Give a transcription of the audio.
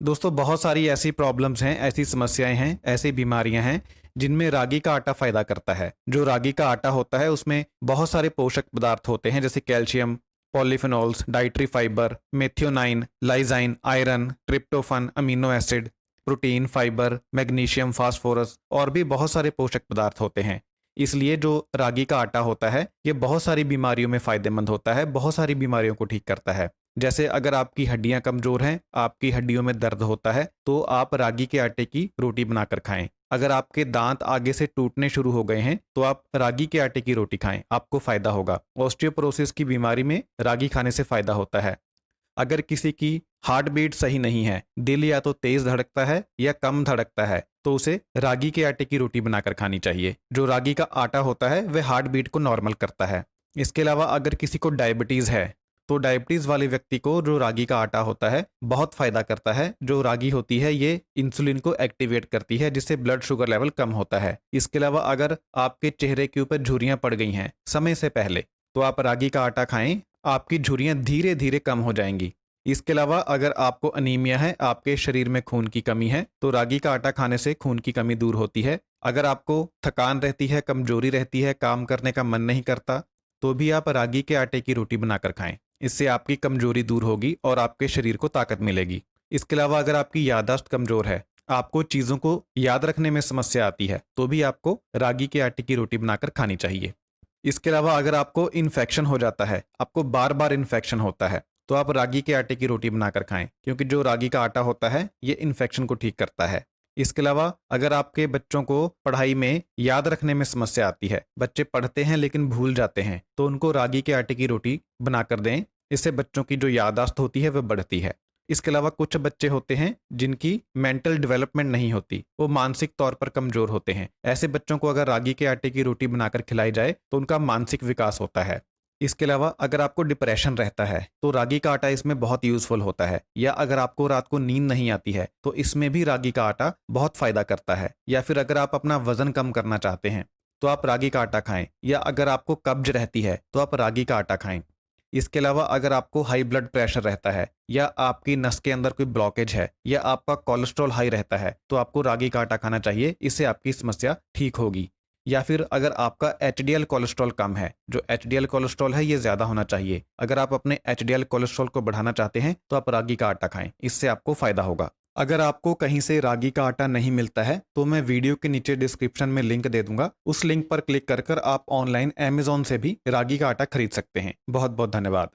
दोस्तों बहुत सारी ऐसी प्रॉब्लम्स हैं, ऐसी समस्याएं हैं, ऐसी बीमारियां हैं जिनमें रागी का आटा फायदा करता है। जो रागी का आटा होता है उसमें बहुत सारे पोषक पदार्थ होते हैं जैसे calcium, polyphenols, dietary fibre, methionine, lysine, iron, tryptophan, amino acid, protein, fibre, magnesium, phosphorus और भी बहुत सारे पोषक पदार्थ होते हैं। इसलिए जो रागी का आटा होता है ये बहुत सारी बीमारियों में फायदेमंद होता है, बहुत सारी बीमारियों को ठीक करता है। जैसे अगर आपकी हड्डियां कमजोर हैं, आपकी हड्डियों में दर्द होता है, तो आप रागी के आटे की रोटी बनाकर खाएं। अगर आपके दांत आगे से टूटने शुरू हो गए हैं तो आप रागी के आटे की रोटी खाएं, आपको फायदा होगा। ऑस्टियोपोरोसिस की बीमारी में रागी खाने से फायदा होता है। अगर किसी की हार्ट बीट सही नहीं है, दिल या तो तेज धड़कता है या कम धड़कता है, तो उसे रागी के आटे की रोटी बनाकर खानी चाहिए। जो रागी का आटा होता है वह हार्ट बीट को नॉर्मल करता है। इसके अलावा अगर किसी को डायबिटीज है तो डायबिटीज वाले व्यक्ति को जो रागी का आटा होता है बहुत फायदा करता है। जो रागी होती है ये इंसुलिन को एक्टिवेट करती है जिससे ब्लड शुगर लेवल कम होता है। इसके अलावा अगर आपके चेहरे के ऊपर झुर्रियां पड़ गई हैं समय से पहले, तो आप रागी का आटा खाएं, आपकी झुर्रियां धीरे धीरे कम हो जाएंगी। इसके अलावा अगर आपको अनीमिया है, आपके शरीर में खून की कमी है, तो रागी का आटा खाने से खून की कमी दूर होती है। अगर आपको थकान रहती है, कमजोरी रहती है, काम करने का मन नहीं करता, तो भी आप रागी के आटे की रोटी बनाकर खाएं। इससे आपकी कमजोरी दूर होगी और आपके शरीर को ताकत मिलेगी। इसके अलावा अगर आपकी याददाश्त कमजोर है, आपको चीजों को याद रखने में समस्या आती है, तो भी आपको रागी के आटे की रोटी बनाकर खानी चाहिए। इसके अलावा अगर आपको इन्फेक्शन हो जाता है, आपको बार बार इन्फेक्शन होता है, तो आप रागी के आटे की रोटी बनाकर खाएं, क्योंकि जो रागी का आटा होता है ये इन्फेक्शन को ठीक करता है। इसके अलावा अगर आपके बच्चों को पढ़ाई में याद रखने में समस्या आती है, बच्चे पढ़ते हैं लेकिन भूल जाते हैं, तो उनको रागी के आटे की रोटी बनाकर दें। इससे बच्चों की जो याददाश्त होती है वह बढ़ती है। इसके अलावा कुछ बच्चे होते हैं जिनकी मेंटल डेवलपमेंट नहीं होती, वो मानसिक तौर पर कमजोर होते हैं। ऐसे बच्चों को अगर रागी के आटे की रोटी बनाकर खिलाई जाए तो उनका मानसिक विकास होता है। इसके अलावा अगर आपको डिप्रेशन रहता है तो रागी का आटा इसमें बहुत यूजफुल होता है। या अगर आपको रात को नींद नहीं आती है तो इसमें भी रागी का आटा बहुत फायदा करता है। या फिर अगर आप अपना वजन कम करना चाहते हैं तो आप रागी का आटा खाएं। या अगर आपको कब्ज रहती है तो आप रागी का आटा खाएं। इसके अलावा अगर आपको हाई ब्लड प्रेशर रहता है, या आपकी नस के अंदर कोई ब्लॉकेज है, या आपका कोलेस्ट्रॉल हाई रहता है, तो आपको रागी का आटा खाना चाहिए। इससे आपकी समस्या ठीक होगी। या फिर अगर आपका एचडीएल कोलेस्ट्रॉल कम है, जो एचडीएल कोलेस्ट्रॉल है ये ज्यादा होना चाहिए, अगर आप अपने एचडीएल कोलेस्ट्रॉल को बढ़ाना चाहते हैं तो आप रागी का आटा खाएं, इससे आपको फायदा होगा। अगर आपको कहीं से रागी का आटा नहीं मिलता है तो मैं वीडियो के नीचे डिस्क्रिप्शन में लिंक दे दूंगा, उस लिंक पर क्लिक कर आप ऑनलाइन अमेजोन से भी रागी का आटा खरीद सकते हैं। बहुत बहुत धन्यवाद।